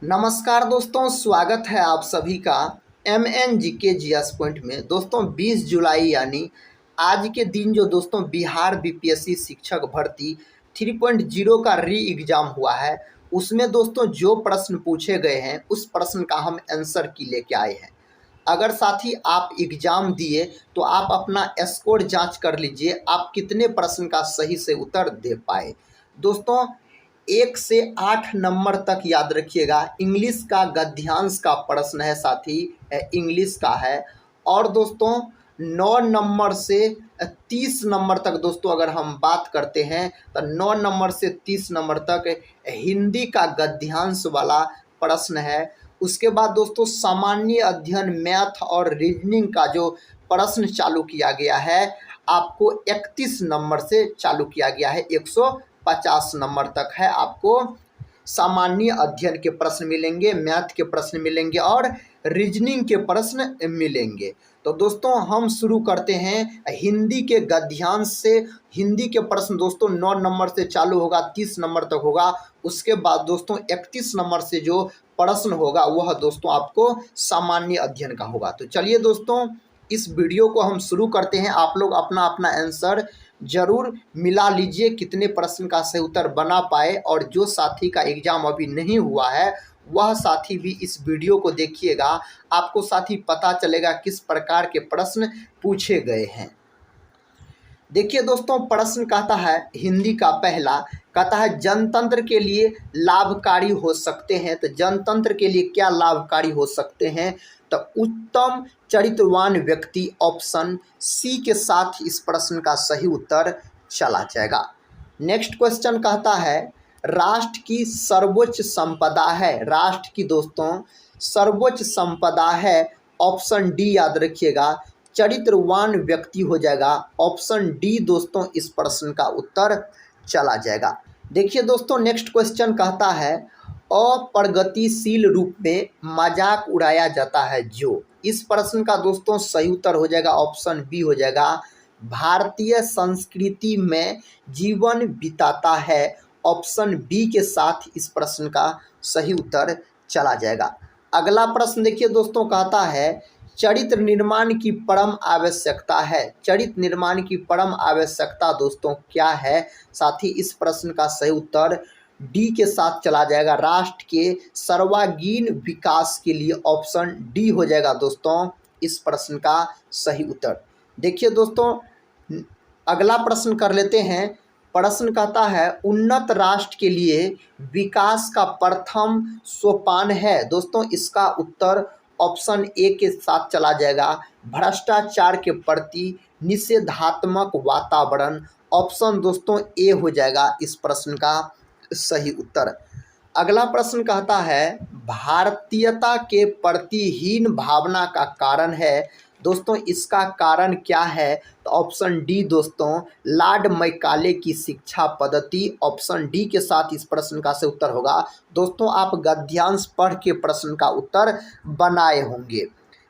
नमस्कार दोस्तों, स्वागत है आप सभी का MNGK जीएस पॉइंट में। दोस्तों 20 जुलाई यानी आज के दिन जो दोस्तों बिहार बीपीएससी शिक्षक भर्ती 3.0 का री एग्ज़ाम हुआ है, उसमें दोस्तों जो प्रश्न पूछे गए हैं उस प्रश्न का हम आंसर की लेके आए हैं। अगर साथी आप एग्ज़ाम दिए तो आप अपना स्कोर जांच कर लीजिए, आप कितने प्रश्न का सही से उत्तर दे पाए। दोस्तों 1 से 8 नंबर तक याद रखिएगा। इंग्लिश का गद्यांश का प्रश्न है साथी, इंग्लिश का है। और दोस्तों 9 नंबर से 30 नंबर तक दोस्तों अगर हम बात करते हैं तो 9 नंबर से 30 नंबर तक हिंदी का गद्यांश वाला प्रश्न है। उसके बाद दोस्तों सामान्य अध्ययन, मैथ और रीजनिंग का जो प्रश्न चालू किया गया है, आपको 31 नंबर से चालू किया गया है। 150 नंबर तक है। आपको सामान्य अध्ययन के प्रश्न मिलेंगे, मैथ के प्रश्न मिलेंगे और रीजनिंग के प्रश्न मिलेंगे। तो दोस्तों हम शुरू करते हैं हिंदी के गद्यांश से। हिंदी के प्रश्न दोस्तों 9 नंबर से चालू होगा, 30 नंबर तक होगा। उसके बाद दोस्तों 31 नंबर से जो प्रश्न होगा वह दोस्तों आपको सामान्य अध्ययन का होगा। तो चलिए दोस्तों इस वीडियो को हम शुरू करते हैं। आप लोग अपना अपना आंसर जरूर मिला लीजिए, कितने प्रश्न का सही उत्तर बना पाए। और जो साथी का एग्जाम अभी नहीं हुआ है वह साथी भी इस वीडियो को देखिएगा, आपको साथी पता चलेगा किस प्रकार के प्रश्न पूछे गए हैं। देखिए दोस्तों प्रश्न कहता है, हिंदी का पहला कहता है जनतंत्र के लिए लाभकारी हो सकते हैं। तो जनतंत्र के लिए क्या लाभकारी हो सकते हैं? तो उत्तम चरित्रवान व्यक्ति, ऑप्शन सी के साथ इस प्रश्न का सही उत्तर चला जाएगा। नेक्स्ट क्वेश्चन कहता है राष्ट्र की सर्वोच्च संपदा है। राष्ट्र की दोस्तों सर्वोच्च संपदा है, ऑप्शन डी याद रखिएगा, चरित्रवान व्यक्ति हो जाएगा। ऑप्शन डी दोस्तों इस प्रश्न का उत्तर चला जाएगा। देखिए दोस्तों नेक्स्ट क्वेश्चन कहता है अप्रगतिशील रूप में मजाक उड़ाया जाता है जो। इस प्रश्न का दोस्तों सही उत्तर हो जाएगा, ऑप्शन बी हो जाएगा, भारतीय संस्कृति में जीवन बिताता है। ऑप्शन बी के साथ इस प्रश्न का सही उत्तर चला जाएगा। अगला प्रश्न देखिए दोस्तों कहता है चरित्र निर्माण की परम आवश्यकता है। चरित्र निर्माण की परम आवश्यकता दोस्तों क्या है? साथी इस प्रश्न का सही उत्तर डी के साथ चला जाएगा, राष्ट्र के सर्वांगीण विकास के लिए। ऑप्शन डी हो जाएगा दोस्तों इस प्रश्न का सही उत्तर। देखिए दोस्तों अगला प्रश्न कर लेते हैं। प्रश्न कहता है उन्नत राष्ट्र के लिए विकास का प्रथम सोपान है। दोस्तों इसका उत्तर ऑप्शन ए के साथ चला जाएगा, भ्रष्टाचार के प्रति निषेधात्मक वातावरण। ऑप्शन दोस्तों ए हो जाएगा इस प्रश्न का सही उत्तर। अगला प्रश्न कहता है भारतीयता के प्रति हीन भावना का कारण है। दोस्तों इसका कारण क्या है? तो ऑप्शन डी दोस्तों लॉर्ड मैकाले की शिक्षा पद्धति। ऑप्शन डी के साथ इस प्रश्न का सही उत्तर होगा। दोस्तों आप गद्यांश पढ़ के प्रश्न का उत्तर बनाए होंगे।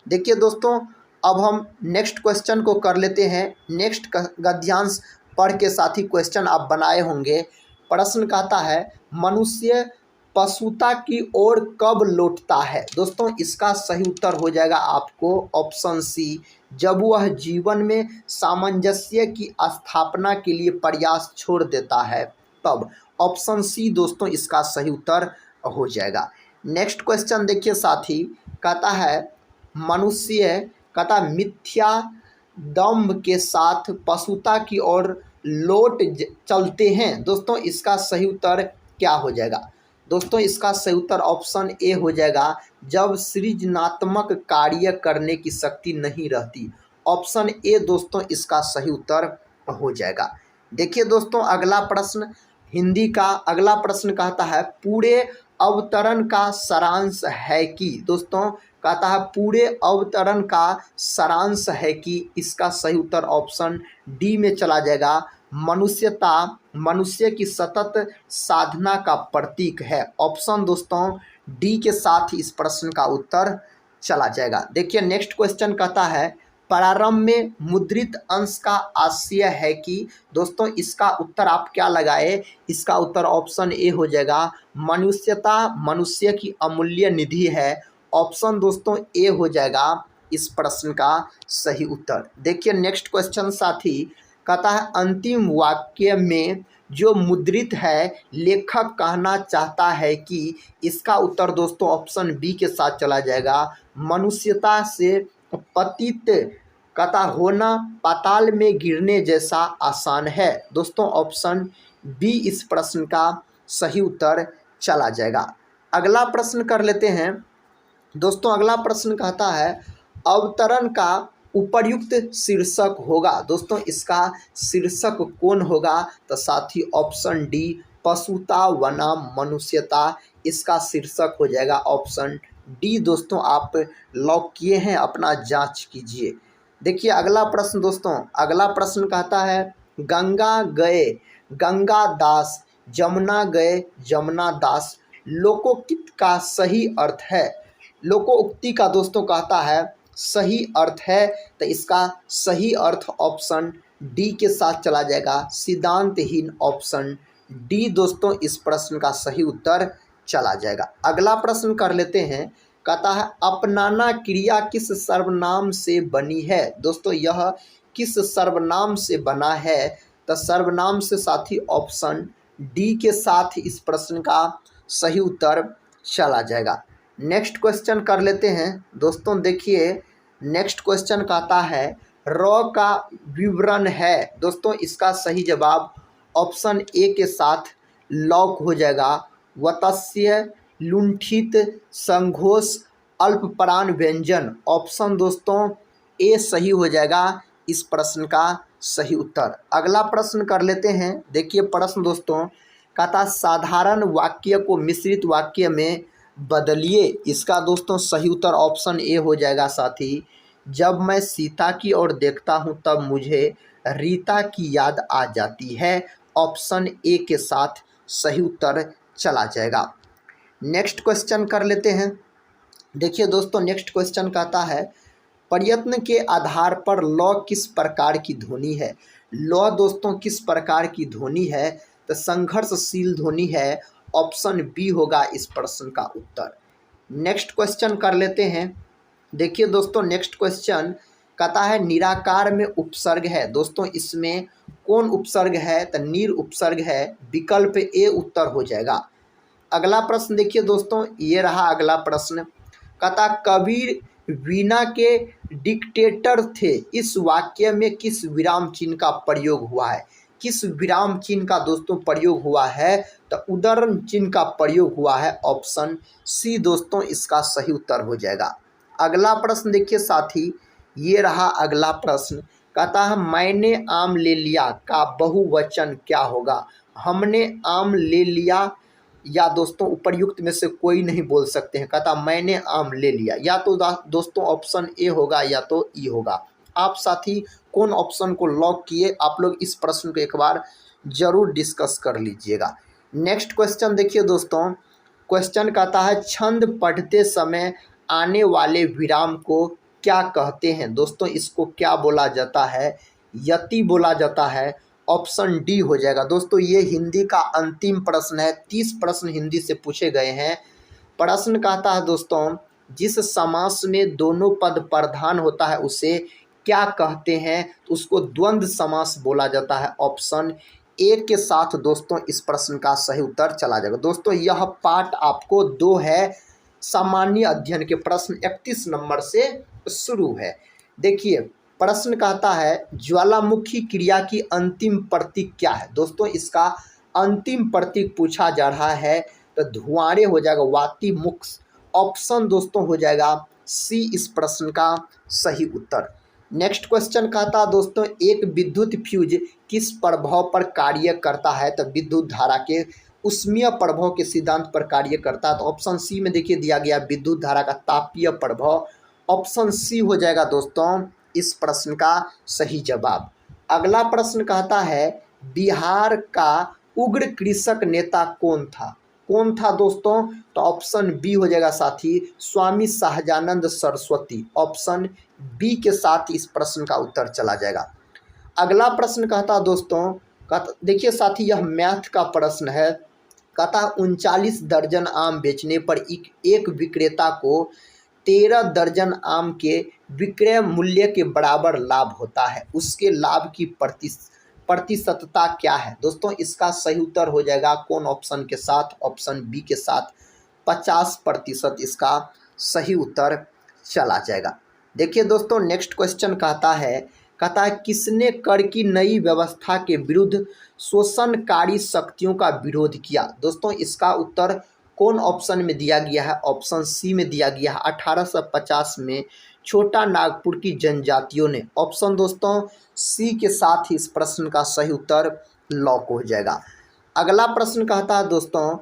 देखिए दोस्तों अब हम नेक्स्ट क्वेश्चन को कर लेते हैं। नेक्स्ट गद्यांश पढ़ के साथ ही क्वेश्चन आप बनाए होंगे। प्रश्न कहता है मनुष्य पशुता की ओर कब लौटता है। दोस्तों इसका सही उत्तर हो जाएगा आपको ऑप्शन सी, जब वह जीवन में सामंजस्य की स्थापना के लिए प्रयास छोड़ देता है तब। ऑप्शन सी दोस्तों इसका सही उत्तर हो जाएगा। नेक्स्ट क्वेश्चन देखिए साथी, कहता है मनुष्य कहता मिथ्या दम्भ के साथ पशुता की ओर लौट चलते हैं। दोस्तों इसका सही उत्तर क्या हो जाएगा? दोस्तों इसका सही उत्तर ऑप्शन ए हो जाएगा, जब सृजनात्मक कार्य करने की शक्ति नहीं रहती। ऑप्शन ए दोस्तों इसका सही उत्तर हो जाएगा। देखिए दोस्तों अगला प्रश्न हिंदी का अगला प्रश्न कहता है पूरे अवतरण का सारांश है कि। दोस्तों कहता है पूरे अवतरण का सारांश है कि। इसका सही उत्तर ऑप्शन डी में चला जाएगा, मनुष्यता मनुष्य की सतत साधना का प्रतीक है। ऑप्शन दोस्तों डी के साथ इस प्रश्न का उत्तर चला जाएगा। देखिए नेक्स्ट क्वेश्चन कहता है प्रारंभ में मुद्रित अंश का आशय है कि दोस्तों इसका उत्तर आप क्या लगाए, इसका उत्तर ऑप्शन ए हो जाएगा, मनुष्यता मनुष्य की अमूल्य निधि है। ऑप्शन दोस्तों ए हो जाएगा इस प्रश्न का सही उत्तर। देखिए नेक्स्ट क्वेश्चन साथी कहता है अंतिम वाक्य में जो मुद्रित है लेखक कहना चाहता है कि, इसका उत्तर दोस्तों ऑप्शन बी के साथ चला जाएगा, मनुष्यता से पतित कहता होना पाताल में गिरने जैसा आसान है। दोस्तों ऑप्शन बी इस प्रश्न का सही उत्तर चला जाएगा। अगला प्रश्न कर लेते हैं दोस्तों। अगला प्रश्न कहता है अवतरण का उपर्युक्त शीर्षक होगा। दोस्तों इसका शीर्षक कौन होगा, तो साथी ऑप्शन डी पशुता वनाम मनुष्यता इसका शीर्षक हो जाएगा। ऑप्शन डी दोस्तों आप लॉक किए हैं, अपना जांच कीजिए। देखिए अगला प्रश्न दोस्तों, अगला प्रश्न कहता है गंगा गए गंगा दास, जमुना गए जमुना दास लोकोक्ति का सही अर्थ है। लोकोक्ति का दोस्तों कहता है सही अर्थ है, तो इसका सही अर्थ ऑप्शन डी के साथ चला जाएगा, सिद्धांतहीन। ऑप्शन डी दोस्तों इस प्रश्न का सही उत्तर चला जाएगा। अगला प्रश्न कर लेते हैं, कहता है अपनाना क्रिया किस सर्वनाम से बनी है। दोस्तों यह किस सर्वनाम से बना है, तो सर्वनाम से साथी ऑप्शन डी के साथ इस प्रश्न का सही उत्तर चला जाएगा। नेक्स्ट क्वेश्चन कर लेते हैं दोस्तों। देखिए नेक्स्ट क्वेश्चन कहता है र का विवरण है। दोस्तों इसका सही जवाब ऑप्शन ए के साथ लॉक हो जाएगा, वत्स्य लुंठित संघोष अल्पप्राण व्यंजन। ऑप्शन दोस्तों ए सही हो जाएगा इस प्रश्न का सही उत्तर। अगला प्रश्न कर लेते हैं। देखिए प्रश्न दोस्तों कहता साधारण वाक्य को मिश्रित वाक्य में बदलिए। इसका दोस्तों सही उत्तर ऑप्शन ए हो जाएगा साथी, जब मैं सीता की ओर देखता हूं तब मुझे रीता की याद आ जाती है। ऑप्शन ए के साथ सही उत्तर चला जाएगा। नेक्स्ट क्वेश्चन कर लेते हैं। देखिए दोस्तों नेक्स्ट क्वेश्चन कहता है प्रयत्न के आधार पर लौ किस प्रकार की ध्वनि है। लौ दोस्तों किस प्रकार की ध्वनि है, तो संघर्षशील ध्वनि है। ऑप्शन बी होगा इस प्रश्न का उत्तर। नेक्स्ट क्वेश्चन कर लेते हैं। देखिए दोस्तों नेक्स्ट क्वेश्चन कहता है निराकार में उपसर्ग है। दोस्तों इसमें कौन उपसर्ग है, तो नीर उपसर्ग है। विकल्प ए उत्तर हो जाएगा। अगला प्रश्न देखिए दोस्तों, ये रहा अगला प्रश्न। कहता कबीर वीणा के डिक्टेटर थे, इस वाक्य में किस विराम चिन्ह का प्रयोग हुआ है। किस विराम चिन्ह का दोस्तों प्रयोग हुआ है, तो उद्धरण चिन्ह का प्रयोग हुआ है। ऑप्शन सी दोस्तों इसका सही उत्तर हो जाएगा। अगला प्रश्न देखिए साथी, ये रहा अगला प्रश्न। कहता है मैंने आम ले लिया का बहुवचन क्या होगा। हमने आम ले लिया या दोस्तों उपर्युक्त में से कोई नहीं बोल सकते हैं। कहता मैंने आम ले लिया, या तो दोस्तों ऑप्शन ए होगा या तो ई होगा। आप साथी कौन ऑप्शन को लॉक किए, आप लोग इस प्रश्न को एक बार जरूर डिस्कस कर लीजिएगा। नेक्स्ट क्वेश्चन देखिए दोस्तों, क्वेश्चन कहता है छंद पढ़ते समय आने वाले विराम को क्या कहते हैं। दोस्तों इसको क्या बोला जाता है, यति बोला जाता है। ऑप्शन डी हो जाएगा। दोस्तों ये हिंदी का अंतिम प्रश्न है, 30 प्रश्न हिंदी से पूछे गए हैं। प्रश्न कहता है दोस्तों जिस समास में दोनों पद प्रधान होता है उसे क्या कहते हैं, तो उसको द्वंद्व समास बोला जाता है। ऑप्शन ए के साथ दोस्तों इस प्रश्न का सही उत्तर चला जाएगा। दोस्तों यह पाठ आपको 2 है, सामान्य अध्ययन के प्रश्न 31 नंबर से शुरू है। देखिए प्रश्न कहता है ज्वालामुखी क्रिया की अंतिम प्रतीक क्या है। दोस्तों इसका अंतिम प्रतीक पूछा जा रहा है, तो धुआंरे हो जाएगा, वाति मुख। ऑप्शन दोस्तों हो जाएगा सी इस प्रश्न का सही उत्तर। नेक्स्ट क्वेश्चन कहता है दोस्तों एक विद्युत फ्यूज किस प्रभाव पर कार्य करता है, तो विद्युत धारा के उष्मीय प्रभाव के सिद्धांत पर कार्य करता है। तो ऑप्शन सी में देखिए दिया गया विद्युत धारा का तापीय प्रभाव। ऑप्शन सी हो जाएगा दोस्तों इस प्रश्न का सही जवाब। अगला प्रश्न कहता है बिहार का उग्र कृषक नेता कौन था। कौन था दोस्तों? तो ऑप्शन बी हो जाएगा साथी स्वामी सहजानंद सरस्वती। ऑप्शन बी के साथ इस प्रश्न का उत्तर चला जाएगा। अगला प्रश्न कहता दोस्तों, कहता देखिए साथी यह मैथ का प्रश्न है। कहता 39 दर्जन आम बेचने पर एक विक्रेता को 13 दर्जन आम के विक्रय मूल्य के बराबर लाभ होता है, उसके लाभ की प्रतिशतता क्या है? दोस्तों इसका सही उत्तर हो जाएगा कौन ऑप्शन के साथ? ऑप्शन बी के साथ 50% इसका सही उत्तर चला जाएगा। देखिए दोस्तों नेक्स्ट क्वेश्चन कहता है किसने कर की नई व्यवस्था के विरुद्ध शोषणकारी शक्तियों का विरोध किया? दोस्तों इसका उत्तर कौन ऑप्शन में दिया गया है? ऑप्शन सी में दिया गया है 1850 में छोटा नागपुर की जनजातियों ने। ऑप्शन दोस्तों सी के साथ ही इस प्रश्न का सही उत्तर लॉक हो जाएगा। अगला प्रश्न कहता है दोस्तों,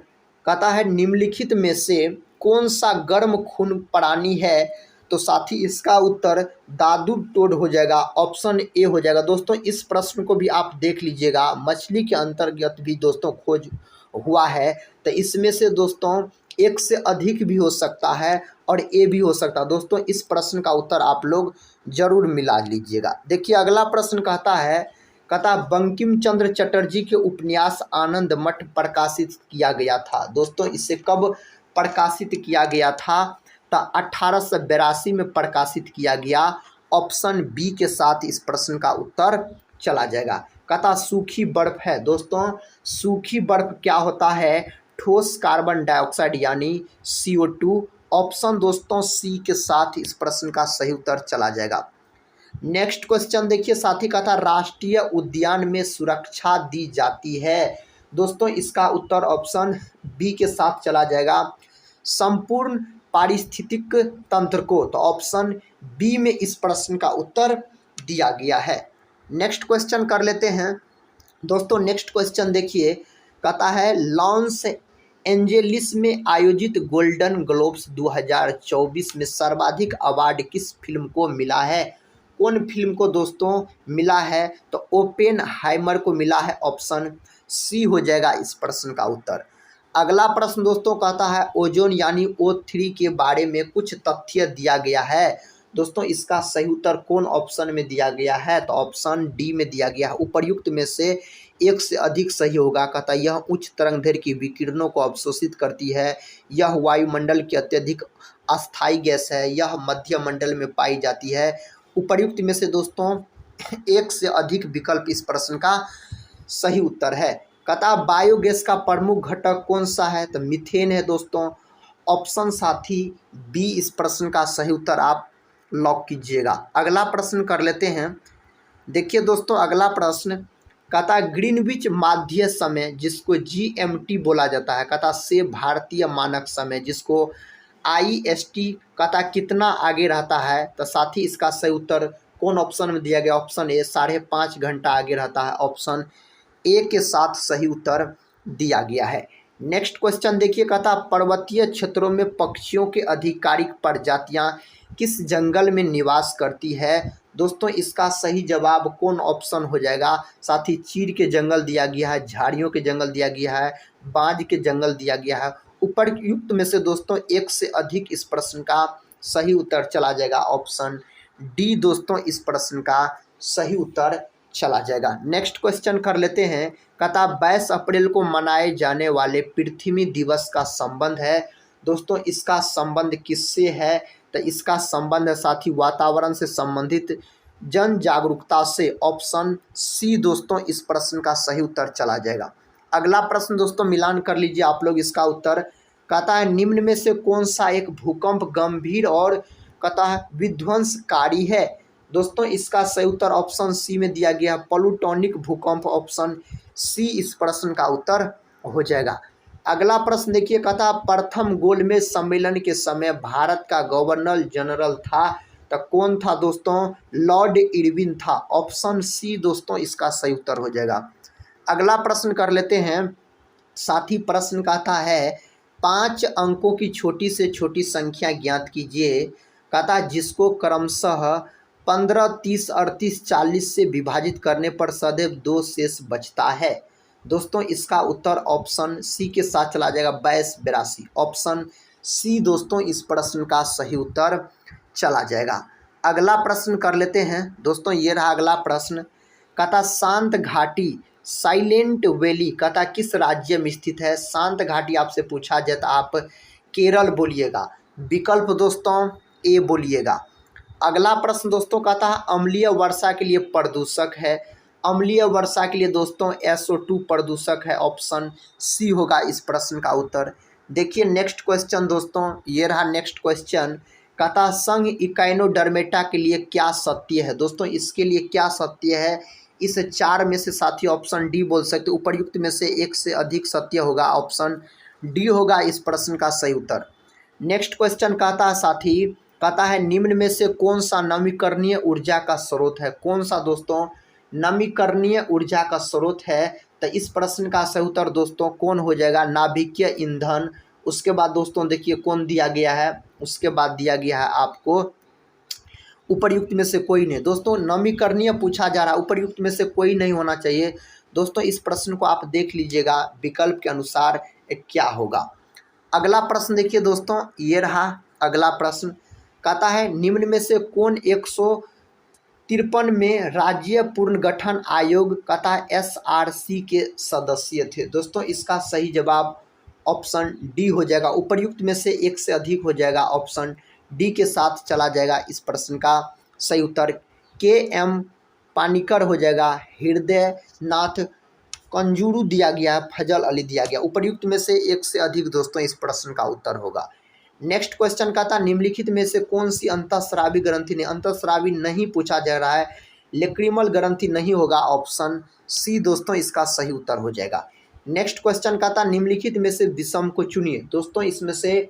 कहता है निम्नलिखित में से कौन सा गर्म खून प्राणी है? तो साथी इसका उत्तर दादू टोड हो जाएगा। ऑप्शन ए हो जाएगा। दोस्तों इस प्रश्न को भी आप देख लीजिएगा, मछली के अंतर्गत भी दोस्तों खोज हुआ है, तो इसमें से दोस्तों एक से अधिक भी हो सकता है और ए भी हो सकता है। दोस्तों इस प्रश्न का उत्तर आप लोग जरूर मिला लीजिएगा। देखिए अगला प्रश्न कहता बंकिम चंद्र चटर्जी के उपन्यास आनंद मठ प्रकाशित किया गया था। दोस्तों इसे कब प्रकाशित किया गया था? तो 1882 में प्रकाशित किया गया। ऑप्शन बी के साथ इस प्रश्न का उत्तर चला जाएगा। कहता सूखी बर्फ है। दोस्तों सूखी बर्फ क्या होता है? ठोस कार्बन डाइऑक्साइड यानी CO2। ऑप्शन दोस्तों सी के साथ इस प्रश्न का सही उत्तर चला जाएगा। नेक्स्ट क्वेश्चन देखिए साथी, कहता राष्ट्रीय उद्यान में सुरक्षा दी जाती है। दोस्तों इसका उत्तर ऑप्शन बी के साथ चला जाएगा संपूर्ण पारिस्थितिक तंत्र को। तो ऑप्शन बी में इस प्रश्न का उत्तर दिया गया है। नेक्स्ट क्वेश्चन कर लेते हैं दोस्तों। नेक्स्ट क्वेश्चन देखिए, कहता है लॉस एंजेलिस में आयोजित गोल्डन ग्लोब्स 2024 में सर्वाधिक अवार्ड किस फिल्म को मिला है? कौन फिल्म को दोस्तों मिला है? तो ओपेनहाइमर को मिला है। ऑप्शन सी हो जाएगा इस प्रश्न का उत्तर। अगला प्रश्न दोस्तों कहता है ओजोन यानी O3 के बारे में कुछ तथ्य दिया गया है। दोस्तों इसका सही उत्तर कौन ऑप्शन में दिया गया है? तो ऑप्शन डी में दिया गया है। उपर्युक्त में से एक से अधिक सही होगा। कहता है यह उच्च तरंगदैर्घ्य की विकिरणों को अवशोषित करती है, यह वायुमंडल की अत्यधिक अस्थायी गैस है, यह मध्य मंडल में पाई जाती है। उपर्युक्त में से दोस्तों एक से अधिक विकल्प इस प्रश्न का सही उत्तर है। कहता बायोगैस का प्रमुख घटक कौन सा है? तो मीथेन है दोस्तों। ऑप्शन साथी बी इस प्रश्न का सही उत्तर आप लॉक कीजिएगा। अगला प्रश्न कर लेते हैं। देखिए दोस्तों अगला प्रश्न कहता ग्रीनविच माध्य समय जिसको GMT बोला जाता है, कहता से भारतीय मानक समय जिसको IST कहता कितना आगे रहता है? तो साथी इसका सही उत्तर कौन ऑप्शन में दिया गया? ऑप्शन ए 5.5 घंटा आगे रहता है। ऑप्शन ए के साथ सही उत्तर दिया गया है। नेक्स्ट क्वेश्चन देखिए, कहता पर्वतीय क्षेत्रों में पक्षियों के आधिकारिक प्रजातियां किस जंगल में निवास करती है? दोस्तों इसका सही जवाब कौन ऑप्शन हो जाएगा? साथी चीड़ के जंगल दिया गया है, झाड़ियों के जंगल दिया गया है, बांज के जंगल दिया गया है। उपरयुक्त में से दोस्तों एक से अधिक इस प्रश्न का सही उत्तर चला जाएगा। ऑप्शन डी दोस्तों इस प्रश्न का सही उत्तर चला जाएगा। नेक्स्ट क्वेश्चन कर लेते हैं। कहता 22 अप्रैल को मनाए जाने वाले पृथ्वी दिवस का संबंध है। दोस्तों इसका संबंध किससे है? तो इसका संबंध है साथी वातावरण से संबंधित जन जागरूकता से। ऑप्शन सी दोस्तों इस प्रश्न का सही उत्तर चला जाएगा। अगला प्रश्न दोस्तों मिलान कर लीजिए आप लोग इसका उत्तर। कहता है निम्न में से कौन सा एक भूकंप गंभीर और कहता है विध्वंसकारी है? दोस्तों इसका सही उत्तर ऑप्शन सी में दिया गया प्लूटोनिक भूकंप। ऑप्शन सी इस प्रश्न का उत्तर हो जाएगा। अगला प्रश्न देखिए, कहता प्रथम गोलमेज सम्मेलन के समय भारत का गवर्नर जनरल था, तो कौन था दोस्तों? लॉर्ड इरविन था। ऑप्शन सी दोस्तों इसका सही उत्तर हो जाएगा। अगला प्रश्न कर लेते हैं। साथी प्रश्न कहता है 5 अंकों की छोटी से छोटी संख्या ज्ञात कीजिए। कहता जिसको क्रमशः 15, 30, 38, 40 से विभाजित करने पर सदैव 2 शेष बचता है। दोस्तों इसका उत्तर ऑप्शन सी के साथ चला जाएगा 2282। ऑप्शन सी दोस्तों इस प्रश्न का सही उत्तर चला जाएगा। अगला प्रश्न कर लेते हैं दोस्तों, ये रहा अगला प्रश्न। कहता शांत घाटी साइलेंट वैली कहता किस राज्य में स्थित है। शांत घाटी आपसे पूछा जाए तो आप केरल बोलिएगा। विकल्प दोस्तों ए बोलिएगा। अगला प्रश्न दोस्तों कहता है अम्लीय वर्षा के लिए प्रदूषक है। अम्लीय वर्षा के लिए दोस्तों SO2 प्रदूषक है। ऑप्शन सी होगा इस प्रश्न का उत्तर। देखिए नेक्स्ट क्वेश्चन दोस्तों, ये रहा नेक्स्ट क्वेश्चन। कहता संघ इकाइनोडर्मेटा के लिए क्या सत्य है। दोस्तों इसके लिए क्या सत्य है, इस चार में से साथी ऑप्शन डी बोल सकते। उपर्युक्त में से एक से अधिक सत्य होगा। ऑप्शन डी होगा इस प्रश्न का सही उत्तर। नेक्स्ट क्वेश्चन कहता है साथी, कहता है निम्न में से कौन सा नवीकरणीय ऊर्जा का स्रोत है। कौन सा दोस्तों नवीकरणीय ऊर्जा का स्रोत है। तो इस प्रश्न का सही उत्तर दोस्तों कौन हो जाएगा, नाभिकीय ईंधन। उसके बाद दोस्तों देखिए कौन दिया गया है, उसके बाद दिया गया है आपको उपर्युक्त में से कोई नहीं। दोस्तों नवीकरणीय पूछा जा रहा है, उपर्युक्त में से कोई नहीं होना चाहिए। दोस्तों इस प्रश्न को आप देख लीजिएगा विकल्प के अनुसार क्या होगा। अगला प्रश्न देखिए दोस्तों, ये रहा अगला प्रश्न। कहता है निम्न में से कौन 153 में राज्य पुनर्गठन आयोग कहता SRC के सदस्य थे। दोस्तों इसका सही जवाब ऑप्शन डी हो जाएगा। उपर्युक्त में से एक से अधिक हो जाएगा। ऑप्शन डी के साथ चला जाएगा इस प्रश्न का सही उत्तर। KM पानिकर हो जाएगा, हृदय नाथ कंजूरू दिया गया है, फजल अली दिया गया। उपर्युक्त में से एक से अधिक दोस्तों इस प्रश्न का उत्तर होगा। नेक्स्ट क्वेश्चन का था निम्नलिखित में से कौन सी अंतःस्रावी ग्रंथि नहीं। अंतःस्रावी नहीं पूछा जा रहा है, लेक्रिमल ग्रंथि नहीं होगा। ऑप्शन सी दोस्तों इसका सही उत्तर हो जाएगा। नेक्स्ट क्वेश्चन का था निम्नलिखित में से विषम को चुनिए। दोस्तों इसमें से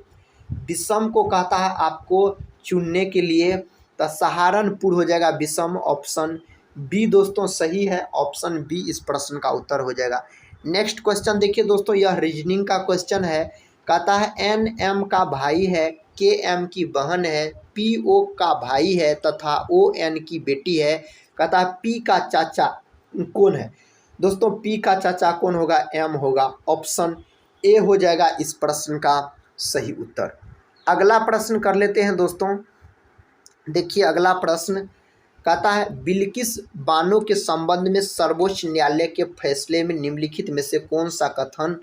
विषम को कहता है आपको चुनने के लिए, तो सहारनपुर हो जाएगा विषम। ऑप्शन बी दोस्तों सही है। ऑप्शन बी इस प्रश्न का उत्तर हो जाएगा। नेक्स्ट क्वेश्चन देखिए दोस्तों, यह रीजनिंग का क्वेश्चन है। कहता है NM का भाई है, KM की बहन है, PO का भाई है तथा ON की बेटी है। कहता है P का चाचा कौन है। दोस्तों P का चाचा कौन होगा, M होगा। ऑप्शन ए हो जाएगा इस प्रश्न का सही उत्तर। अगला प्रश्न कर लेते हैं दोस्तों। देखिए अगला प्रश्न कहता है बिल्किस बानो के संबंध में सर्वोच्च न्यायालय के फैसले में निम्नलिखित में से कौन सा कथन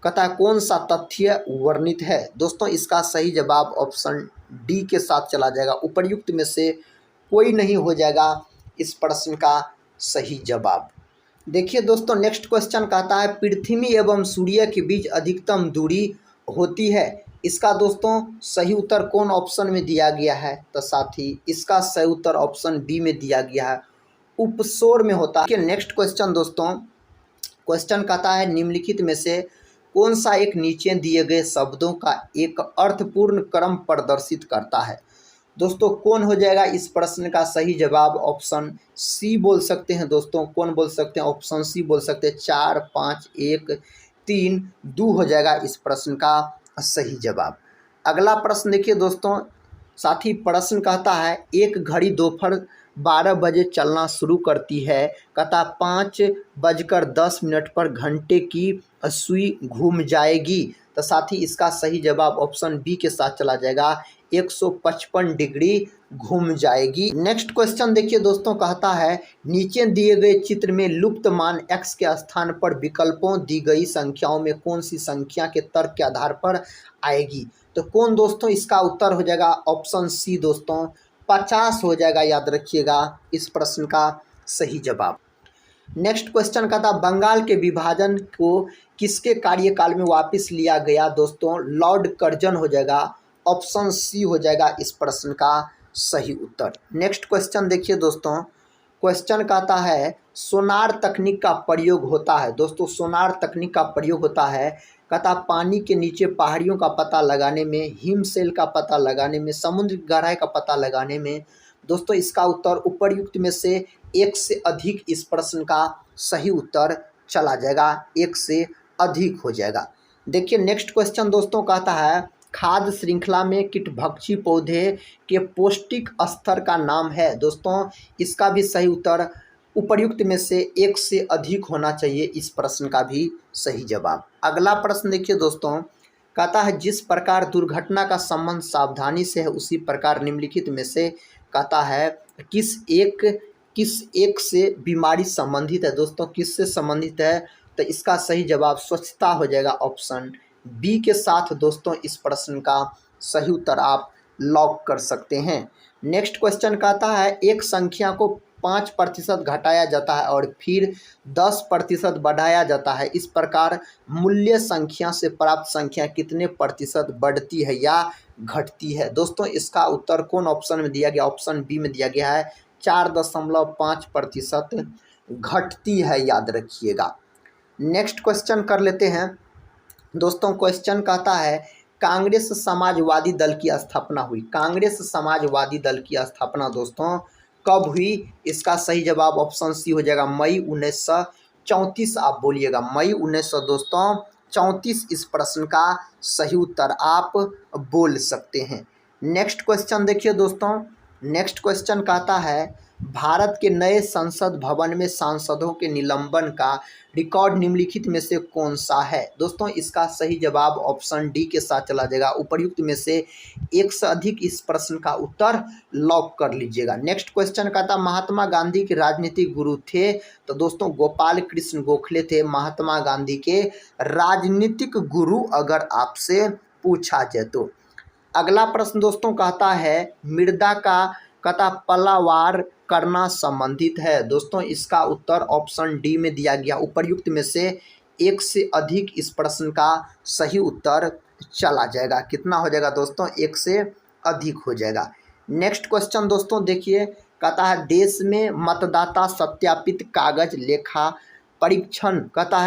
कहता है कौन सा तथ्य वर्णित है। दोस्तों इसका सही जवाब ऑप्शन डी के साथ चला जाएगा। उपर्युक्त में से कोई नहीं हो जाएगा इस प्रश्न का सही जवाब। देखिए दोस्तों नेक्स्ट क्वेश्चन कहता है पृथ्वी एवं सूर्य के बीच अधिकतम दूरी होती है। इसका दोस्तों सही उत्तर कौन ऑप्शन में दिया गया है, तो साथी इसका सही उत्तर ऑप्शन बी में दिया गया है, उपसौर में होता है। नेक्स्ट क्वेश्चन दोस्तों, क्वेश्चन कहता है निम्नलिखित में से कौन सा एक नीचे दिए गए शब्दों का एक अर्थपूर्ण क्रम प्रदर्शित करता है। दोस्तों कौन हो जाएगा इस प्रश्न का सही जवाब। ऑप्शन सी बोल सकते हैं दोस्तों। कौन बोल सकते हैं, ऑप्शन सी बोल सकते हैं। 4 5 1 3 2 हो जाएगा इस प्रश्न का सही जवाब। अगला प्रश्न देखिए दोस्तों, साथी प्रश्न कहता है एक घड़ी दोपहर 12 बजे चलना शुरू करती है। कहता 5:10 पर घंटे की सुई घूम जाएगी। तो साथी इसका सही जवाब ऑप्शन बी के साथ चला जाएगा, 155 डिग्री घूम जाएगी। नेक्स्ट क्वेश्चन देखिए दोस्तों, कहता है नीचे दिए गए चित्र में लुप्त मान x के स्थान पर विकल्पों दी गई संख्याओं में कौन सी संख्या के तर्क के आधार पर आएगी। तो कौन दोस्तों इसका उत्तर हो जाएगा, ऑप्शन सी दोस्तों 50 हो जाएगा। याद रखिएगा इस प्रश्न का सही जवाब। नेक्स्ट क्वेश्चन का था बंगाल के विभाजन को किसके कार्यकाल में वापस लिया गया। दोस्तों लॉर्ड कर्जन हो जाएगा। ऑप्शन सी हो जाएगा इस प्रश्न का सही उत्तर। नेक्स्ट क्वेश्चन देखिए दोस्तों, क्वेश्चन कहता है सोनार तकनीक का प्रयोग होता है। दोस्तों सोनार तकनीक का प्रयोग होता है कहता पानी के नीचे पहाड़ियों का पता लगाने में, हिमशैल का पता लगाने में, समुद्र की गहराई का पता लगाने में। दोस्तों इसका उत्तर उपर्युक्त में से एक से अधिक इस प्रश्न का सही उत्तर चला जाएगा, एक से अधिक हो जाएगा। देखिए नेक्स्ट क्वेश्चन दोस्तों कहता है खाद्य श्रृंखला में कीटभक्षी पौधे के पौष्टिक स्तर का नाम है। दोस्तों इसका भी सही उत्तर उपर्युक्त में से एक से अधिक होना चाहिए इस प्रश्न का भी सही जवाब। अगला प्रश्न देखिए दोस्तों, कहता है जिस प्रकार दुर्घटना का संबंध सावधानी से है उसी प्रकार निम्नलिखित में से कहता है किस एक से बीमारी संबंधित है। दोस्तों किससे संबंधित है, तो इसका सही जवाब स्वच्छता हो जाएगा, ऑप्शन बी के साथ दोस्तों इस प्रश्न का सही उत्तर आप लॉक कर सकते हैं। नेक्स्ट क्वेश्चन कहता है एक संख्या को 5% घटाया जाता है और फिर 10% बढ़ाया जाता है, इस प्रकार मूल्य संख्या से प्राप्त संख्या कितने प्रतिशत बढ़ती है या घटती है। दोस्तों इसका उत्तर कौन ऑप्शन में दिया गया, ऑप्शन बी में दिया गया है 4.5% घटती है, याद रखिएगा। नेक्स्ट क्वेश्चन कर लेते हैं दोस्तों। क्वेश्चन कहता है कांग्रेस समाजवादी दल की स्थापना हुई। कांग्रेस समाजवादी दल की स्थापना दोस्तों कब हुई, इसका सही जवाब ऑप्शन सी हो जाएगा मई 1934। आप बोलिएगा मई 1934 इस प्रश्न का सही उत्तर आप बोल सकते हैं। नेक्स्ट क्वेश्चन देखिए दोस्तों। नेक्स्ट क्वेश्चन कहता है भारत के नए संसद भवन में सांसदों के निलंबन का रिकॉर्ड निम्नलिखित में से कौन सा है। दोस्तों इसका सही जवाब ऑप्शन डी के साथ चला जाएगा, उपर्युक्त में से एक से अधिक इस प्रश्न का उत्तर लॉक कर लीजिएगा। नेक्स्ट क्वेश्चन कहता महात्मा गांधी के राजनीतिक गुरु थे, तो दोस्तों गोपाल कृष्ण गोखले थे महात्मा गांधी के राजनीतिक गुरु, अगर आपसे पूछा जाए तो। अगला प्रश्न दोस्तों कहता है मृदा का कहता पलावार करना संबंधित है। दोस्तों इसका उत्तर ऑप्शन डी में दिया गया, उपर्युक्त में से एक से अधिक इस प्रश्न का सही उत्तर चला जाएगा। कितना हो जाएगा दोस्तों, एक से अधिक हो जाएगा। नेक्स्ट क्वेश्चन दोस्तों देखिए, कहता है देश में मतदाता सत्यापित कागज लेखा परीक्षण कहता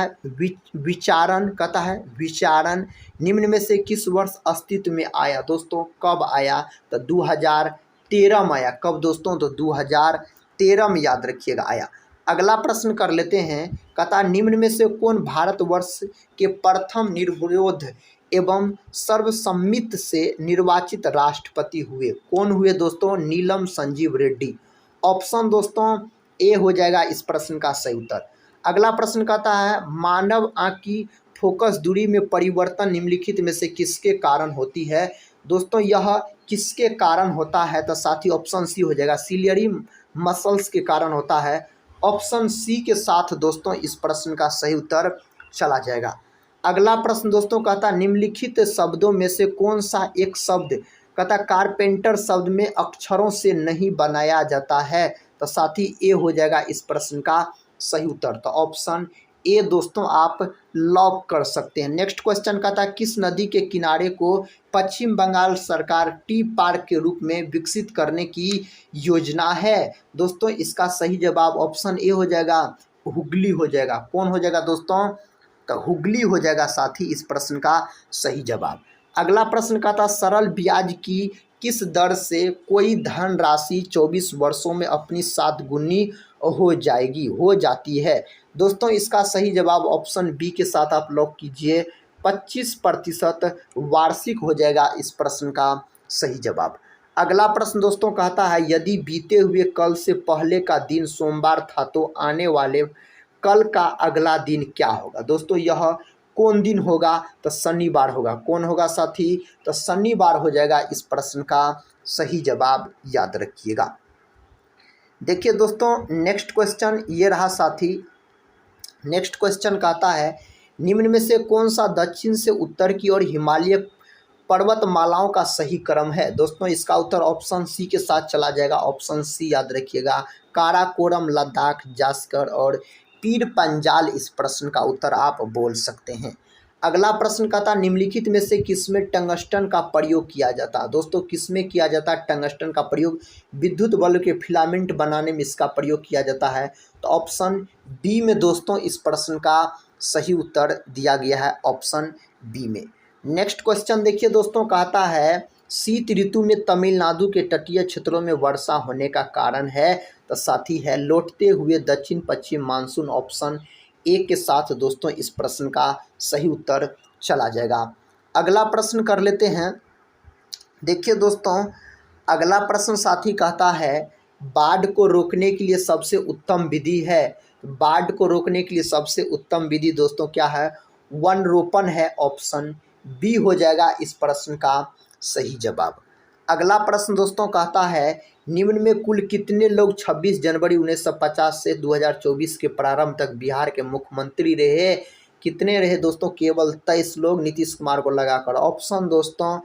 है विचारण निम्न में से किस वर्ष अस्तित्व में आया। दोस्तों कब आया, तो 2013 में आया। कब दोस्तों, तो 2013 में, याद रखिएगा आया। अगला प्रश्न कर लेते हैं, कहता निम्न में से कौन भारतवर्ष के प्रथम निर्विरोध एवं सर्वसम्मति से निर्वाचित राष्ट्रपति हुए। कौन हुए दोस्तों, नीलम संजीव रेड्डी। ऑप्शन दोस्तों ए हो जाएगा इस प्रश्न का सही उत्तर। अगला प्रश्न कहता है मानव आँख की फोकस दूरी में परिवर्तन निम्नलिखित में से किसके कारण होती है। दोस्तों यह किसके कारण होता है, तो साथी ऑप्शन सी हो जाएगा, सिलियरी मसल्स के कारण होता है। ऑप्शन सी के साथ दोस्तों इस प्रश्न का सही उत्तर चला जाएगा। अगला प्रश्न दोस्तों कहता निम्नलिखित शब्दों में से कौन सा एक शब्द कहता कारपेंटर शब्द में अक्षरों से नहीं बनाया जाता है, तो साथी ए हो जाएगा इस प्रश्न का सही उत्तर। तो ऑप्शन ए दोस्तों आप लॉक कर सकते हैं। नेक्स्ट क्वेश्चन कहता है किस नदी के किनारे को पश्चिम बंगाल सरकार टी पार्क के रूप में विकसित करने की योजना है। दोस्तों इसका सही जवाब ऑप्शन ए हो जाएगा, हुगली हो जाएगा। कौन हो जाएगा दोस्तों, तो हुगली हो जाएगा साथी इस प्रश्न का सही जवाब। अगला प्रश्न कहता सरल ब्याज की किस दर से कोई धनराशि 24 वर्षों में अपनी 7 गुनी हो जाती है। दोस्तों इसका सही जवाब ऑप्शन बी के साथ आप लॉक कीजिए, 25% वार्षिक हो जाएगा इस प्रश्न का सही जवाब। अगला प्रश्न दोस्तों कहता है यदि बीते हुए कल से पहले का दिन सोमवार था तो आने वाले कल का अगला दिन क्या होगा। दोस्तों यह कौन दिन होगा, तो शनिवार होगा। कौन होगा साथी, तो शनिवार हो जाएगा इस प्रश्न का सही जवाब, याद रखिएगा। देखिए दोस्तों नेक्स्ट क्वेश्चन ये रहा साथी। नेक्स्ट क्वेश्चन कहता है निम्न में से कौन सा दक्षिण से उत्तर की ओर हिमालय पर्वतमालाओं का सही क्रम है। दोस्तों इसका उत्तर ऑप्शन सी के साथ चला जाएगा, ऑप्शन सी याद रखिएगा, काराकोरम, लद्दाख, जास्कर और पीर पंजाल इस प्रश्न का उत्तर आप बोल सकते हैं। अगला प्रश्न कहता निम्नलिखित में से किसमें टंगस्टन का प्रयोग किया जाता है। दोस्तों किसमें किया जाता है टंगस्टन का प्रयोग, विद्युत बल्ब के फिलामेंट बनाने में इसका प्रयोग किया जाता है। तो ऑप्शन बी में दोस्तों इस प्रश्न का सही उत्तर दिया गया है, ऑप्शन बी में। नेक्स्ट क्वेश्चन देखिए दोस्तों, कहता है शीत ऋतु में तमिलनाडु के तटीय क्षेत्रों में वर्षा होने का कारण है, तो साथी है लौटते हुए दक्षिण पश्चिम मानसून। ऑप्शन ए के साथ दोस्तों इस प्रश्न का सही उत्तर चला जाएगा। अगला प्रश्न कर लेते हैं। देखिए दोस्तों अगला प्रश्न साथी कहता है बाढ़ को रोकने के लिए सबसे उत्तम विधि है, बाढ़ को रोकने के लिए सबसे उत्तम विधि दोस्तों क्या है, वन रोपण है। ऑप्शन बी हो जाएगा इस प्रश्न का सही जवाब। अगला प्रश्न दोस्तों कहता है निम्न में कुल कितने लोग 26 जनवरी 1950 से 2024 के प्रारंभ तक बिहार के मुख्यमंत्री रहे। कितने रहे दोस्तों, केवल 23 लोग, नीतीश कुमार को लगाकर। ऑप्शन दोस्तों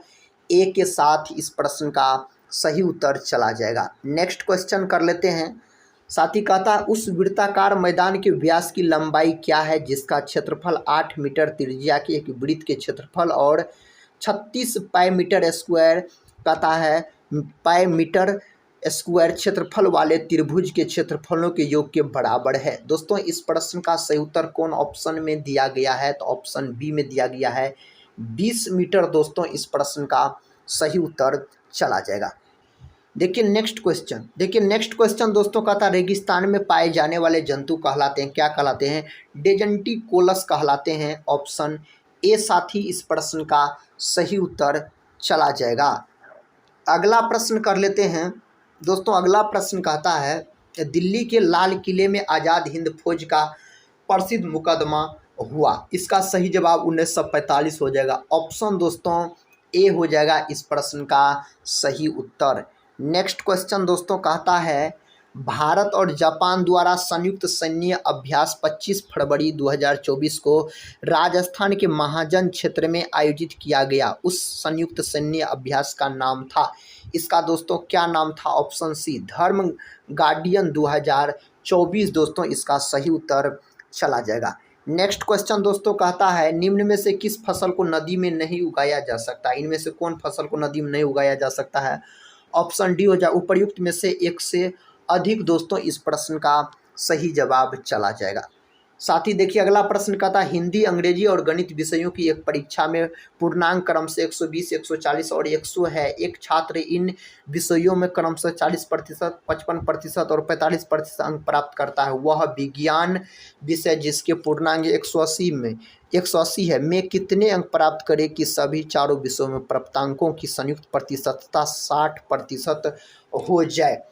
ए के साथ इस प्रश्न का सही उत्तर चला जाएगा। नेक्स्ट क्वेश्चन कर लेते हैं। साथ ही कहता है उस वृत्ताकार मैदान के व्यास की लंबाई क्या है जिसका क्षेत्रफल 8 मीटर, त्रिज्या के एक वृत्त के क्षेत्रफल और 36 पाई मीटर स्क्वायर कहता है पाई मीटर स्क्वायर क्षेत्रफल वाले त्रिभुज के क्षेत्रफलों के योग के बराबर है। दोस्तों इस प्रश्न का सही उत्तर कौन ऑप्शन में दिया गया है, तो ऑप्शन बी में दिया गया है 20 मीटर। दोस्तों इस प्रश्न का सही उत्तर चला जाएगा। देखिए नेक्स्ट क्वेश्चन दोस्तों कहता है रेगिस्तान में पाए जाने वाले जंतु कहलाते हैं, क्या कहलाते हैं, डेजर्टिकोलस कहलाते हैं। ऑप्शन ए साथी इस प्रश्न का सही उत्तर चला जाएगा। अगला प्रश्न कर लेते हैं दोस्तों। अगला प्रश्न कहता है दिल्ली के लाल किले में आज़ाद हिंद फौज का प्रसिद्ध मुकदमा हुआ, इसका सही जवाब 1945 हो जाएगा। ऑप्शन दोस्तों ए हो जाएगा इस प्रश्न का सही उत्तर। नेक्स्ट क्वेश्चन दोस्तों कहता है भारत और जापान द्वारा संयुक्त सैन्य अभ्यास 25 फरवरी 2024 को राजस्थान के महाजन क्षेत्र में आयोजित किया गया, उस संयुक्त सैन्य अभ्यास का नाम था, इसका दोस्तों क्या नाम था। ऑप्शन सी धर्म गार्डियन 2024 दोस्तों इसका सही उत्तर चला जाएगा। नेक्स्ट क्वेश्चन दोस्तों कहता है निम्न में से किस फसल को नदी में नहीं उगाया जा सकता, इनमें से कौन फसल को नदी में नहीं उगाया जा सकता है। ऑप्शन डी हो जाए उपर्युक्त में से एक से अधिक। दोस्तों इस प्रश्न का सही जवाब चला जाएगा। साथ ही देखिए अगला प्रश्न कहता है हिंदी, अंग्रेजी और गणित विषयों की एक परीक्षा में पूर्णांक क्रम से 120, 140 और 100 है। एक छात्र इन विषयों में क्रम से 40%, 55% और 45% अंक प्राप्त करता है। वह विज्ञान विषय जिसके पूर्णांक 180 है में कितने अंक प्राप्त करे कि सभी चारों विषयों में प्राप्तांकों की संयुक्त प्रतिशतता 60% हो जाए।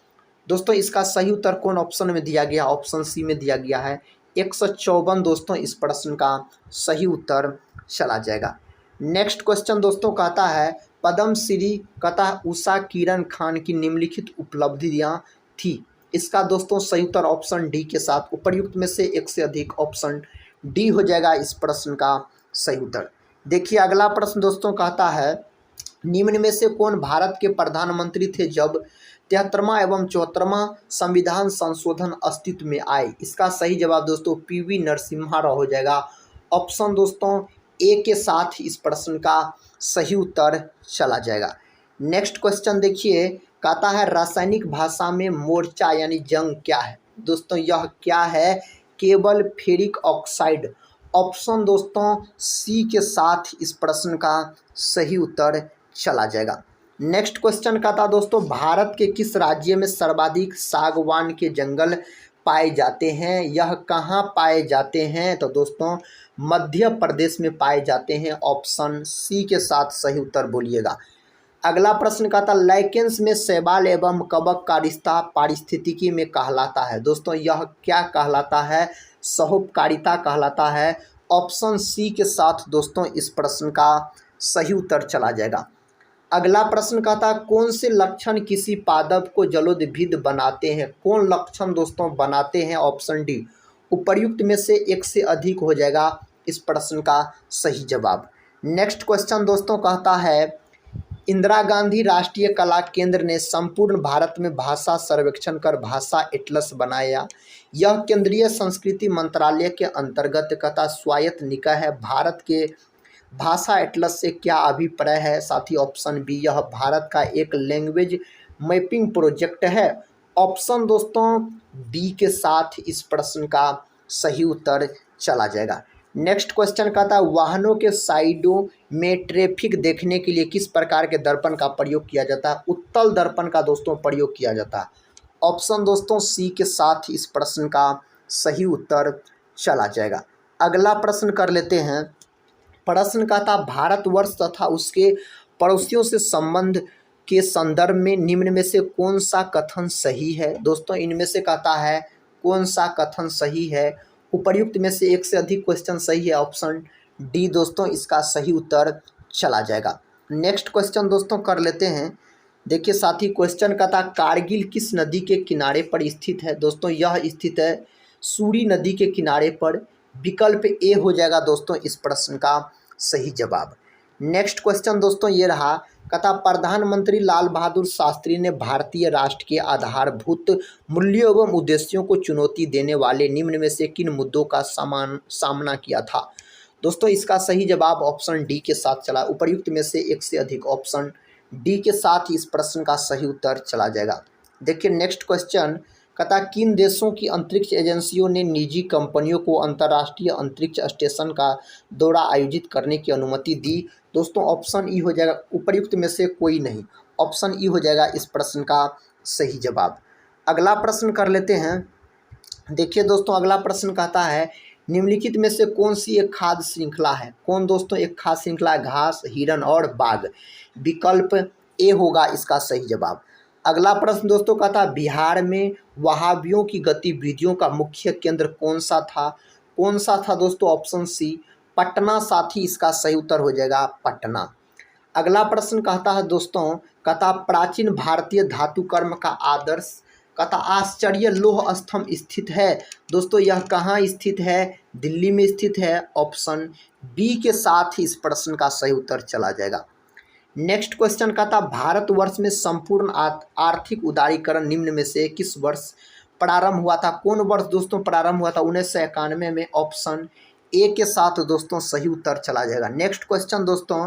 दोस्तों इसका सही उत्तर कौन ऑप्शन में दिया गया, ऑप्शन सी में दिया गया है 154 दोस्तों इस प्रश्न का सही उत्तर चला जाएगा। नेक्स्ट क्वेश्चन दोस्तों कहता है पद्मश्री कहता है उषा किरण खान की निम्नलिखित उपलब्धियां थी, इसका दोस्तों सही उत्तर ऑप्शन डी के साथ उपर्युक्त में से एक से अधिक। ऑप्शन डी हो जाएगा इस प्रश्न का सही उत्तर। देखिए अगला प्रश्न दोस्तों कहता है निम्न में से कौन भारत के प्रधानमंत्री थे जब 73वां एवं 74वां संविधान संशोधन अस्तित्व में आए, इसका सही जवाब दोस्तों पीवी नरसिम्हा राव हो जाएगा। ऑप्शन दोस्तों ए के साथ इस प्रश्न का सही उत्तर चला जाएगा। नेक्स्ट क्वेश्चन देखिए कहता है रासायनिक भाषा में मोर्चा यानी जंग क्या है। दोस्तों यह क्या है, केवल फेरिक ऑक्साइड। ऑप्शन दोस्तों सी के साथ इस प्रश्न का सही उत्तर चला जाएगा। नेक्स्ट क्वेश्चन का था दोस्तों भारत के किस राज्य में सर्वाधिक सागवान के जंगल पाए जाते हैं, यह कहाँ पाए जाते हैं, तो दोस्तों मध्य प्रदेश में पाए जाते हैं। ऑप्शन सी के साथ सही उत्तर बोलिएगा। अगला प्रश्न का था लाइकेंस में शैवाल एवं कवक का रिश्ता पारिस्थितिकी में कहलाता है। दोस्तों यह क्या कहलाता है, सहोपकारिता कहलाता है। ऑप्शन सी के साथ दोस्तों इस प्रश्न का सही उत्तर चला जाएगा। अगला प्रश्न का था कौन से लक्षण किसी पादप को जलोदभिद बनाते हैं, कौन लक्षण दोस्तों बनाते हैं। ऑप्शन डी उपर्युक्त में से एक से अधिक हो जाएगा इस प्रश्न का सही जवाब। नेक्स्ट क्वेश्चन दोस्तों कहता है इंदिरा गांधी राष्ट्रीय कला केंद्र ने संपूर्ण भारत में भाषा सर्वेक्षण कर भाषा एटलस बनाया, यह केंद्रीय संस्कृति मंत्रालय के अंतर्गत कहता स्वायत्त निकाय है। भारत के भाषा एटलस से क्या अभिप्राय है साथी। ऑप्शन बी यह भारत का एक लैंग्वेज मैपिंग प्रोजेक्ट है। ऑप्शन दोस्तों डी के साथ इस प्रश्न का सही उत्तर चला जाएगा। नेक्स्ट क्वेश्चन का था वाहनों के साइडों में ट्रैफिक देखने के लिए किस प्रकार के दर्पण का प्रयोग किया जाता है, उत्तल दर्पण का दोस्तों प्रयोग किया जाता है। ऑप्शन दोस्तों सी के साथ इस प्रश्न का सही उत्तर चला जाएगा। अगला प्रश्न कर लेते हैं। प्रश्न का था भारतवर्ष तथा उसके पड़ोसियों से संबंध के संदर्भ में निम्न में से कौन सा कथन सही है? दोस्तों इनमें से कहता है कौन सा कथन सही है? उपर्युक्त में से एक से अधिक क्वेश्चन सही है, ऑप्शन डी दोस्तों इसका सही उत्तर चला जाएगा। नेक्स्ट क्वेश्चन दोस्तों कर लेते हैं। देखिए साथी, क्वेश्चन का था कारगिल किस नदी के किनारे पर स्थित है? दोस्तों यह स्थित है सूरी नदी के किनारे पर। विकल्प ए हो जाएगा दोस्तों इस प्रश्न का सही जवाब। नेक्स्ट क्वेश्चन दोस्तों ये रहा, कथा प्रधानमंत्री लाल बहादुर शास्त्री ने भारतीय राष्ट्र के आधारभूत मूल्यों एवं उद्देश्यों को चुनौती देने वाले निम्न में से किन मुद्दों का सामना किया था? दोस्तों इसका सही जवाब ऑप्शन डी के साथ चला। उपर्युक्त में से एक से अधिक, ऑप्शन डी के साथ ही इस प्रश्न का सही उत्तर चला जाएगा। देखिए नेक्स्ट क्वेश्चन कहता किन देशों की अंतरिक्ष एजेंसियों ने निजी कंपनियों को अंतर्राष्ट्रीय अंतरिक्ष स्टेशन का दौरा आयोजित करने की अनुमति दी? दोस्तों ऑप्शन ई हो जाएगा, उपर्युक्त में से कोई नहीं, ऑप्शन ई हो जाएगा इस प्रश्न का सही जवाब। अगला प्रश्न कर लेते हैं। देखिए दोस्तों अगला प्रश्न कहता है निम्नलिखित में से कौन सी एक खाद्य श्रृंखला है? कौन दोस्तों एक खाद्य श्रृंखला? घास, हिरन और बाघ। विकल्प ए होगा इसका सही जवाब। अगला प्रश्न दोस्तों का था बिहार में वहाबियों की गतिविधियों का मुख्य केंद्र कौन सा था? कौन सा था दोस्तों? ऑप्शन सी पटना, साथी इसका सही उत्तर हो जाएगा पटना। अगला प्रश्न कहता है दोस्तों कथा प्राचीन भारतीय धातु कर्म का आदर्श कथा आश्चर्य लौह स्तंभ स्थित है। दोस्तों यह कहाँ स्थित है? दिल्ली में स्थित है। ऑप्शन बी के साथ ही इस प्रश्न का सही उत्तर चला जाएगा। नेक्स्ट क्वेश्चन का था भारतवर्ष में संपूर्ण आर्थिक उदारीकरण निम्न में से किस वर्ष प्रारंभ हुआ था? कौन वर्ष दोस्तों प्रारंभ हुआ था? 1991 में। ऑप्शन ए के साथ दोस्तों सही उत्तर चला जाएगा। नेक्स्ट क्वेश्चन दोस्तों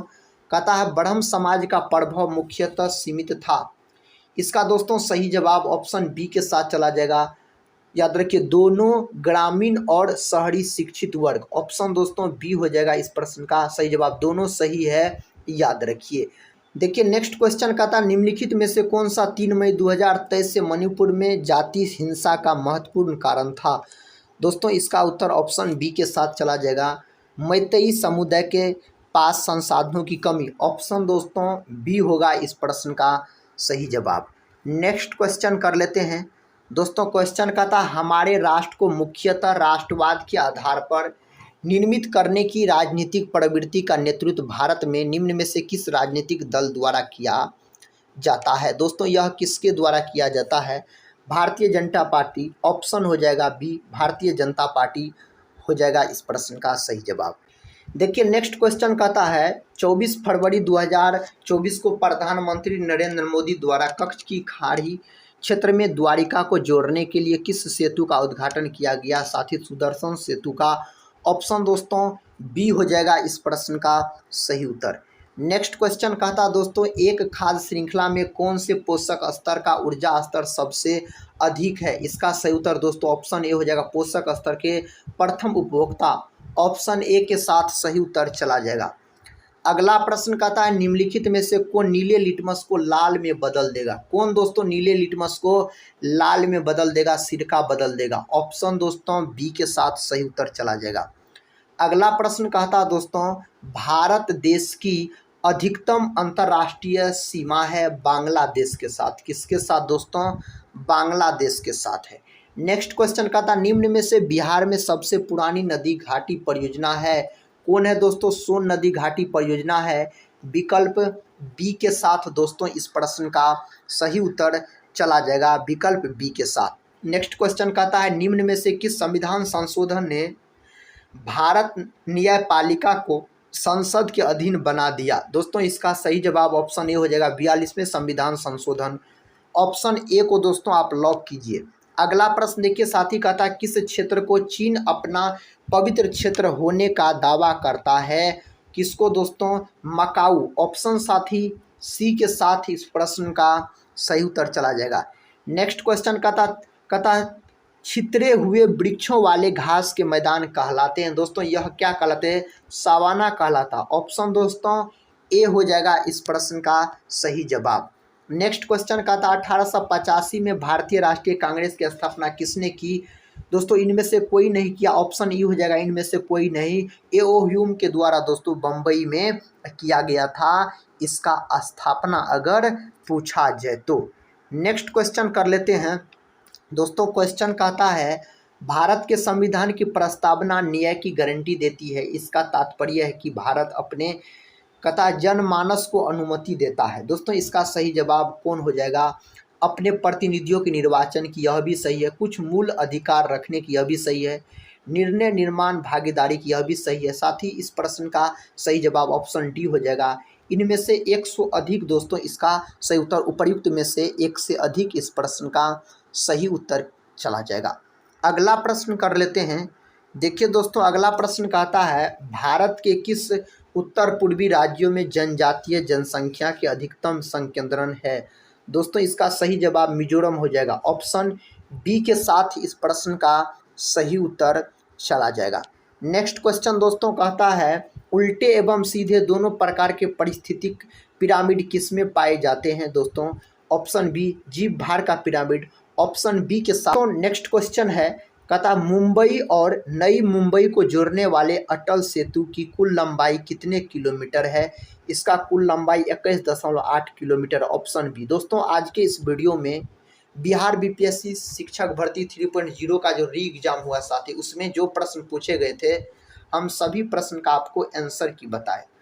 कहता है ब्रह्म समाज का प्रभाव मुख्यतः सीमित था। इसका दोस्तों सही जवाब ऑप्शन बी के साथ चला जाएगा। याद रखिए दोनों ग्रामीण और शहरी शिक्षित वर्ग। ऑप्शन दोस्तों बी हो जाएगा इस प्रश्न का सही जवाब। दोनों सही है, याद रखिए। देखिए नेक्स्ट क्वेश्चन का था निम्नलिखित में से कौन सा 3 मई 2023 से मणिपुर में जाति हिंसा का महत्वपूर्ण कारण था? दोस्तों इसका उत्तर ऑप्शन बी के साथ चला जाएगा। मैतेई समुदाय के पास संसाधनों की कमी। ऑप्शन दोस्तों बी होगा इस प्रश्न का सही जवाब। नेक्स्ट क्वेश्चन कर लेते हैं दोस्तों। क्वेश्चन का था हमारे राष्ट्र को मुख्यतः राष्ट्रवाद के आधार पर निर्मित करने की राजनीतिक प्रवृत्ति का नेतृत्व भारत में निम्न में से किस राजनीतिक दल द्वारा किया जाता है? दोस्तों यह किसके द्वारा किया जाता है? भारतीय जनता पार्टी। ऑप्शन हो जाएगा बी, भारतीय जनता पार्टी हो जाएगा इस प्रश्न का सही जवाब। देखिए नेक्स्ट क्वेश्चन कहता है 24 फरवरी 2024 को प्रधानमंत्री नरेंद्र मोदी द्वारा कच्छ की खाड़ी क्षेत्र में द्वारिका को जोड़ने के लिए किस सेतु का उद्घाटन किया गया? साथ ही सुदर्शन सेतु का। ऑप्शन दोस्तों बी हो जाएगा इस प्रश्न का सही उत्तर। नेक्स्ट क्वेश्चन कहता दोस्तों एक खाद्य श्रृंखला में कौन से पोषक स्तर का ऊर्जा स्तर सबसे अधिक है? इसका सही उत्तर दोस्तों ऑप्शन ए हो जाएगा, पोषक स्तर के प्रथम उपभोक्ता। ऑप्शन ए के साथ सही उत्तर चला जाएगा। अगला प्रश्न कहता है निम्नलिखित में से कौन नीले लिटमस को लाल में बदल देगा? कौन दोस्तों नीले लिटमस को लाल में बदल देगा? सिरका बदल देगा। ऑप्शन दोस्तों बी के साथ सही उत्तर चला जाएगा। अगला प्रश्न कहता है दोस्तों भारत देश की अधिकतम अंतर्राष्ट्रीय सीमा है बांग्लादेश के साथ। किसके साथ दोस्तों? बांग्लादेश के साथ है। नेक्स्ट क्वेश्चन कहता निम्न में से बिहार में सबसे पुरानी नदी घाटी परियोजना है? कौन है दोस्तों? सोन नदी घाटी परियोजना है। विकल्प बी के साथ दोस्तों इस प्रश्न का सही उत्तर चला जाएगा, विकल्प बी के साथ। नेक्स्ट क्वेश्चन कहता है निम्न में से किस संविधान संशोधन ने भारत न्यायपालिका को संसद के अधीन बना दिया? दोस्तों इसका सही जवाब ऑप्शन ए हो जाएगा, 42वें संविधान संशोधन। ऑप्शन ए को दोस्तों आप लॉक कीजिए। अगला प्रश्न देखिए साथी कहता है किस क्षेत्र को चीन अपना पवित्र क्षेत्र होने का दावा करता है? किसको दोस्तों? मकाऊ। ऑप्शन साथी सी के साथ इस प्रश्न का सही उत्तर चला जाएगा। नेक्स्ट क्वेश्चन कहता छितरे हुए वृक्षों वाले घास के मैदान कहलाते हैं। दोस्तों यह क्या कहलाते हैं? सावाना कहलाता। ऑप्शन दोस्तों ए हो जाएगा इस प्रश्न का सही जवाब। नेक्स्ट क्वेश्चन कहता 1885 में भारतीय राष्ट्रीय कांग्रेस की स्थापना किसने की? दोस्तों इनमें से कोई नहीं किया, ऑप्शन ई हो जाएगा इनमें से कोई नहीं। ए.ओ. ह्यूम के द्वारा दोस्तों बम्बई में किया गया था इसका स्थापना, अगर पूछा जाए तो। नेक्स्ट क्वेश्चन कर लेते हैं दोस्तों। क्वेश्चन कहता है भारत के संविधान की प्रस्तावना न्याय की गारंटी देती है। इसका तात्पर्य है कि भारत अपने कथा जनमानस को अनुमति देता है। दोस्तों इसका सही जवाब कौन हो जाएगा? अपने प्रतिनिधियों के निर्वाचन की, यह भी सही है। कुछ मूल अधिकार रखने की, यह भी सही है। निर्णय निर्माण भागीदारी की, यह भी सही है। साथ ही इस प्रश्न का सही जवाब ऑप्शन डी हो जाएगा। इनमें से 100 अधिक दोस्तों इसका सही उत्तर, उपर्युक्त में से 1 से अधिक इस प्रश्न का सही उत्तर चला जाएगा। अगला प्रश्न कर लेते हैं। देखिए दोस्तों अगला प्रश्न कहता है भारत के किस उत्तर पूर्वी राज्यों में जनजातीय जनसंख्या के अधिकतम संकेंद्रण है? दोस्तों इसका सही जवाब मिजोरम हो जाएगा। ऑप्शन बी के साथ इस प्रश्न का सही उत्तर चला जाएगा। नेक्स्ट क्वेश्चन दोस्तों कहता है उल्टे एवं सीधे दोनों प्रकार के पारिस्थितिक पिरामिड किसमें पाए जाते हैं? दोस्तों ऑप्शन बी जीव भार का पिरामिड, ऑप्शन बी के साथ। तो नेक्स्ट क्वेश्चन है कहता मुंबई और नई मुंबई को जोड़ने वाले अटल सेतु की कुल लंबाई कितने किलोमीटर है? इसका कुल लंबाई 21.8 किलोमीटर, ऑप्शन बी। दोस्तों आज के इस वीडियो में बिहार बीपीएससी शिक्षक भर्ती 3.0 का जो री एग्जाम हुआ साथी, उसमें जो प्रश्न पूछे गए थे हम सभी प्रश्न का आपको आंसर की बताए।